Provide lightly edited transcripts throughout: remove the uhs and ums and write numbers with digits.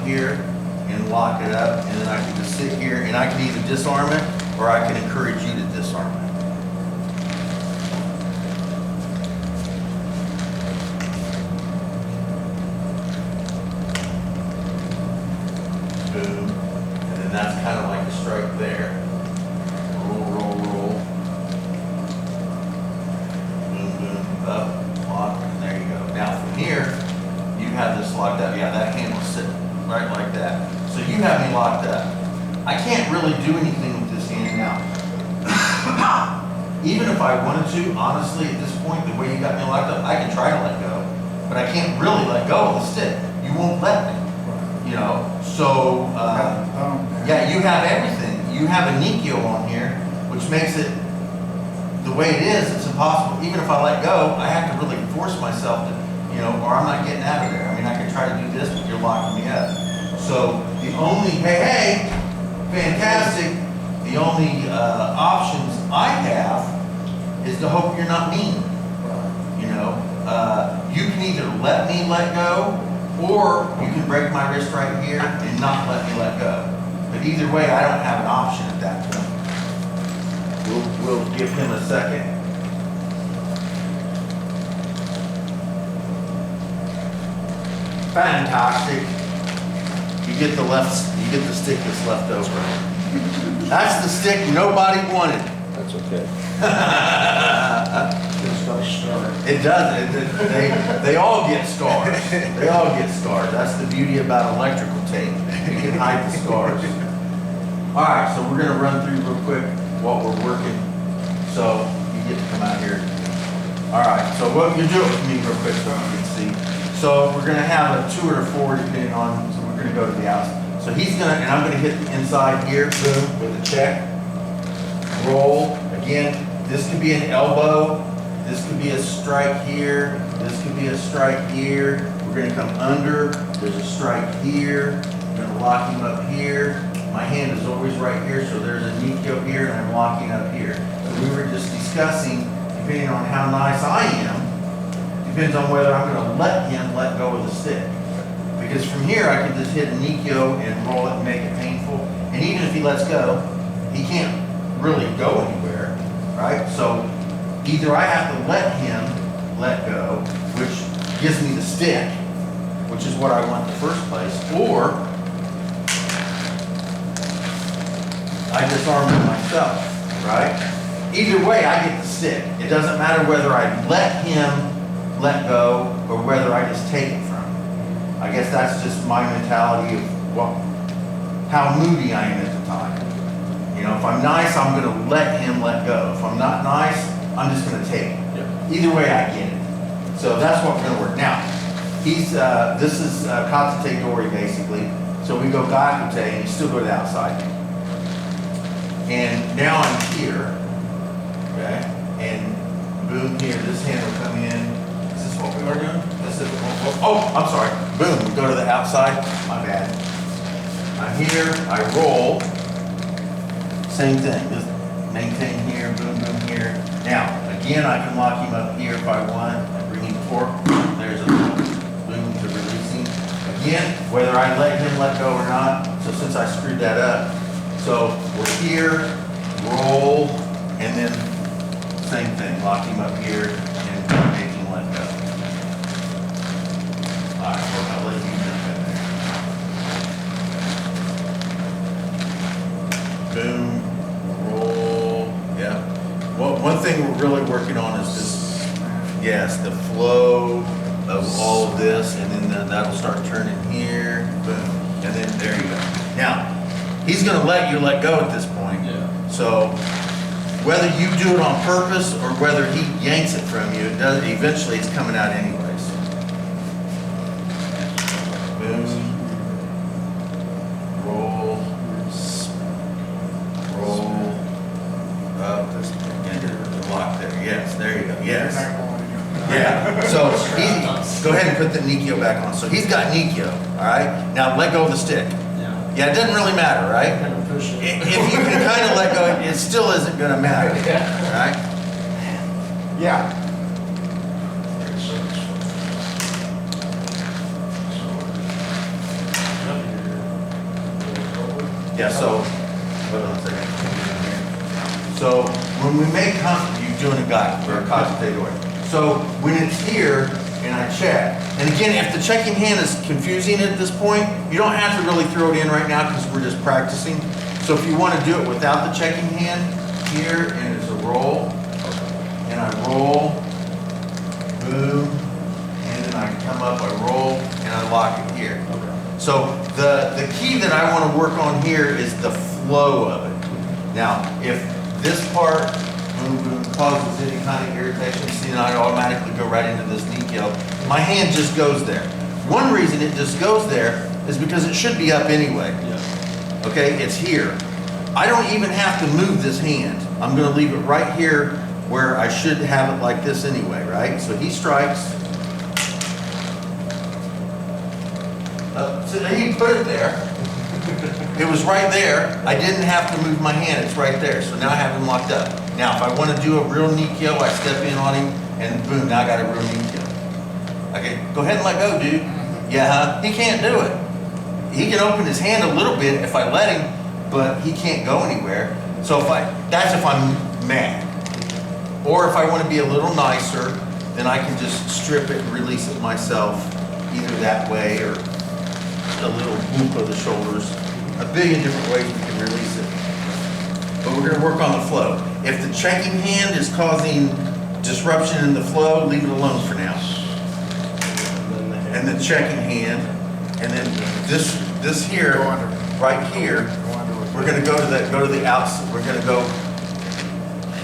here and lock it up, and then I can just sit here and I can either disarm it or I can encourage you to disarm it. Boom. And then that's kind of like a strike there. Roll, roll, roll. Boom, boom, up, lock, and there you go. Now from here, you have this locked up. Yeah, that handle's sitting right like that. So you have me locked up. I can't really do anything with this hand now. Even if I wanted to, honestly, at this point, the way you got me locked up, I can try to let go, but I can't really let go of the stick. You won't let me, you know? So, yeah, you have everything. You have a Nikio on here, which makes it, the way it is, it's impossible. Even if I let go, I have to really force myself to, you know, or I'm not getting out of there. I mean, I can try to do this, but you're locking me up. So the only, hey, fantastic. The only options I have is to hope you're not mean. You know, you can either let me let go, or you can break my wrist right here and not let me let go. But either way, I don't have an option at that point. We'll give him a second. Fantastic. You get the stick that's left over. That's the stick nobody wanted. That's okay. It does. They all get scars. They all get scars. That's the beauty about electrical tape. You can hide the scars. All right, so we're gonna run through real quick what we're working. So you get to come out here. All right, so what you do it with me real quick so you can see. So we're gonna have a 2 or a 4 depending on, so we're gonna go to the outside. So he's gonna, and I'm gonna hit the inside here, boom, with a check. Roll, again, this could be an elbow, this could be a strike here, this could be a strike here. We're gonna come under, there's a strike here, we're gonna lock him up here. My hand is always right here, so there's a Nikio here, and I'm locking up here. So we were just discussing, depending on how nice I am, depends on whether I'm gonna let him let go of the stick. Because from here, I can just hit a Nikio and roll it and make it painful. And even if he lets go, he can't really go anywhere, right? So either I have to let him let go, which gives me the stick, which is what I want in the first place, or I disarm it myself, right? Either way, I get the stick. It doesn't matter whether I let him let go or whether I just take it from him. I guess that's just my mentality of how moody I am at the time. You know, if I'm nice, I'm going to let him let go. If I'm not nice, I'm just going to take it. Yep. Either way, I get it. So that's what we're going to work. Now, this is Katate Dori basically. So we go Gakute and you still go to the outside. And now I'm here, okay? And boom here, this hand will come in. Is this what we are doing? This is, oh, I'm sorry. Boom, we go to the outside. My bad. I'm here, I roll. Same thing, just maintain here, boom, boom here. Now, again, I can lock him up here if I want. I bring him forward. There's a boom to releasing. Again, whether I let him let go or not. So since I screwed that up, so we're here, roll, and then same thing, lock him up here and make him let go. All right, well, I'll let you jump in there. Boom, roll, yeah. Well, one thing we're really working on is this, yes, the flow of all of this, and then that'll start turning here, boom, and then there you go. Now, he's going to let you let go at this point. Yeah. So whether you do it on purpose or whether he yanks it from you, it does. Eventually, it's coming out anyways. Boom. Roll. Roll. Up. And lock there. Yes. There you go. Yes. Yeah. So go ahead and put the Nikio back on. So he's got Nikio. All right. Now let go of the stick. Yeah, it doesn't really matter, right? If you can kind of let go, it still isn't going to matter, right? Yeah. Yeah, so, hold on a second. So, when we make you're doing a guide or a consultator. So, when it's here, and I check, and again, if the checking hand is confusing at this point, you don't have to really throw it in right now because we're just practicing. So if you want to do it without the checking hand, here, and it's a roll, and I roll, boom, and then I come up, I roll, and I lock it here. Okay. So the key that I want to work on here is the flow of it. Now, if this part, boom, boom, causes any kind of irritation, see, then I automatically go right into this knee kill. My hand just goes there. One reason it just goes there is because it should be up anyway. Yeah. Okay, it's here. I don't even have to move this hand. I'm gonna leave it right here where I should have it like this anyway, right? So he strikes. So he put it there. It was right there. I didn't have to move my hand, it's right there. So now I have him locked up. Now, if I want to do a real knee kill, I step in on him, and boom, now I got a real knee kill. Okay, go ahead and let go, dude. Yeah, huh? He can't do it. He can open his hand a little bit if I let him, but he can't go anywhere. So that's if I'm mad. Or if I want to be a little nicer, then I can just strip it and release it myself, either that way or a little whoop of the shoulders. A billion different ways we can release it. But we're going to work on the flow. If the checking hand is causing disruption in the flow, leave it alone for now. And the checking hand, and then this here, right here, we're going to go to the outside. We're going to go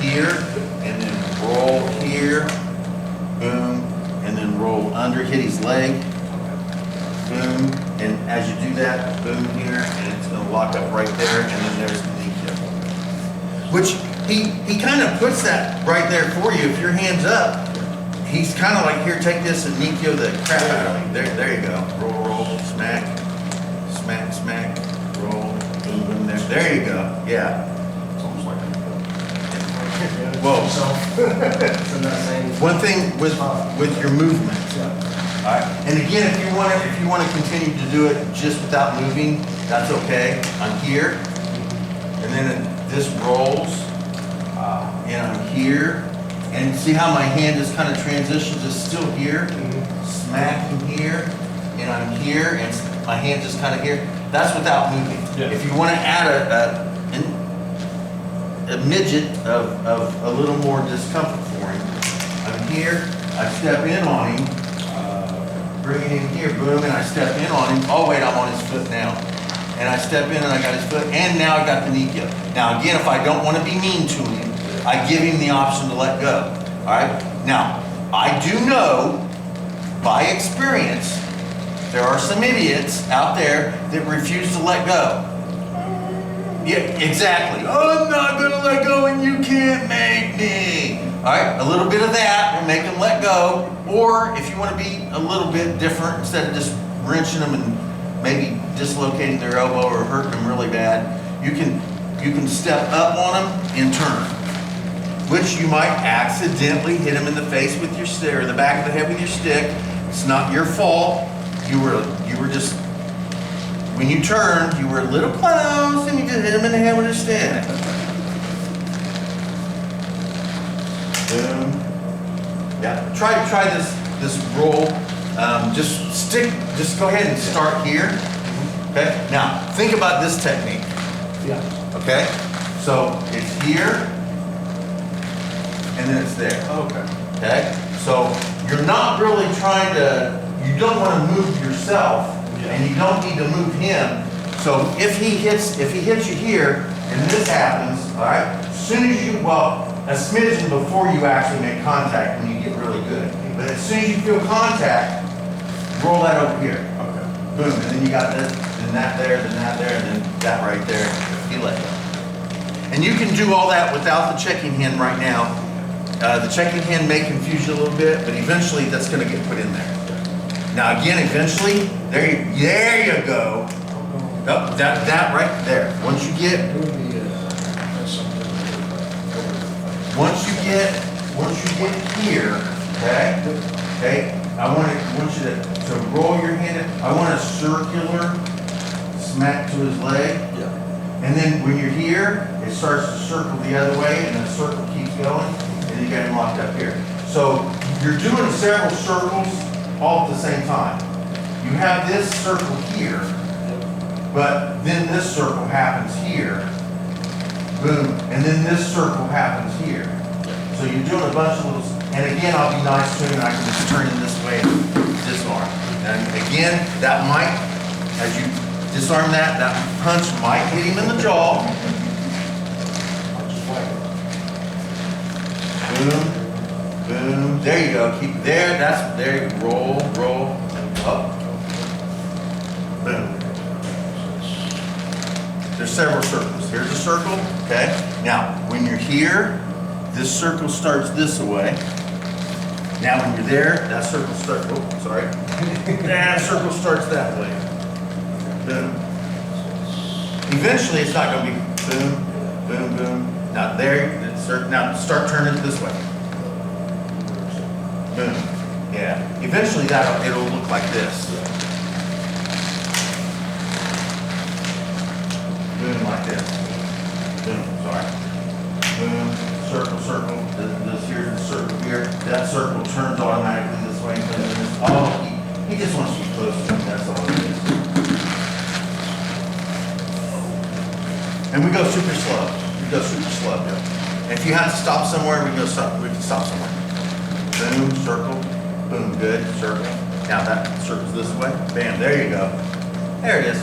here, and then roll here, boom, and then roll under, hit his leg, boom, and as you do that, boom here, and it's going to lock up right there, and then there's the knee kill. Which he kind of puts that right there for you. If your hand's up, he's kind of like, here, take this and knee kill the crap out of me. There you go. Roll, roll, smack, smack, smack, roll, boom, boom, there. There you go. Yeah. It's almost like Whoa. so not saying One thing with your movement. yeah. All right. And again, if you want to continue to do it just without moving, that's okay. I'm here, and then this rolls, and I'm here, and see how my hand just kind of transitions. It's still here, smack in here, and I'm here, and my hand just kind of here. That's without moving. Yeah. If you want to add a midget of a little more discomfort for him, I'm here. I step in on him, bring it in here, boom, and I step in on him. Oh wait, I'm on his foot now. And I step in and I got his foot, and now I got the knee kill. Now again, if I don't want to be mean to him, I give him the option to let go. All right? Now, I do know by experience, there are some idiots out there that refuse to let go. Yeah, exactly. Oh, I'm not gonna let go and you can't make me. All right, a little bit of that will make them let go. Or if you want to be a little bit different, instead of just wrenching them and maybe dislocating their elbow or hurting them really bad, you can step up on them and turn, which you might accidentally hit them in the face with your stick, or the back of the head with your stick. It's not your fault. You were just, when you turned, you were a little close and you just hit them in the head with your stick. Boom. Yeah. Try this roll. Just go ahead and start here. Okay. Now think about this technique. Yeah. Okay. So it's here, and then it's there. Okay. Okay. So you're not really trying to. You don't want to move yourself, and you don't need to move him. So if he hits you here, and this happens, all right. As soon as you, a smidgen before you actually make contact, when you get really good. But as soon as you feel contact, roll that over here. Okay. Boom, and then you got this, then that there, and then that right there. You let go. And you can do all that without the checking hand right now. The checking hand may confuse you a little bit, but eventually that's going to get put in there. Now again, eventually, there you go. Oh, that right there. Once you get here, okay. I want you to roll your hand in. I want a circular smack to his leg. Yeah. And then when you're here, it starts to circle the other way, and the circle keeps going, and you get him locked up here. So you're doing several circles all at the same time. You have this circle here, but then this circle happens here. Boom, and then this circle happens here. So you're doing a bunch of little, and again, I'll be nice to him, and I can just turn him this way and disarm. And again, that might, as you disarm that, that punch might hit him in the jaw. Boom, boom, there you go, keep it there, there you go, roll, up. Boom. There's several circles. Here's a circle, okay? Now, when you're here, this circle starts this way. Now, when you're there, that circle starts, oh, sorry. That circle starts that way. Boom. Eventually, it's not gonna be boom, boom, boom. Now, there, now start turning it this way. Boom. Yeah. Eventually, it'll look like this. Boom, like this. Boom, sorry. Boom, circle, circle. This here's the circle here. That circle turns automatically this way. Oh, he just wants to be close to him, that's all it is. And we go super slow. We go super slow. And if you have to stop somewhere, we can stop somewhere. Boom, circle. Boom, good, circle. Now that circles this way. Bam, there you go. There it is.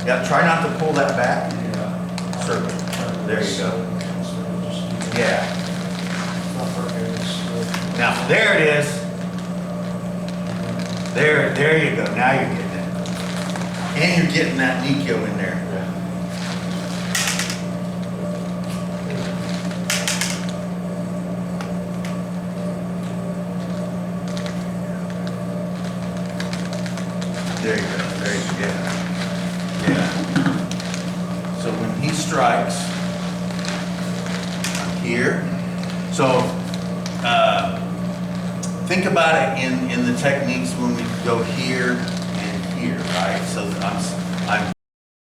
Yeah, try not to pull that back. Yeah. Circle. There you go. Yeah. Now, there it is. There you go. Now you're getting it. And you're getting that Nikko in there. There you go. There you go. Yeah. So when he strikes, I'm here. So think about it in the techniques when we go here and here, right? So I'm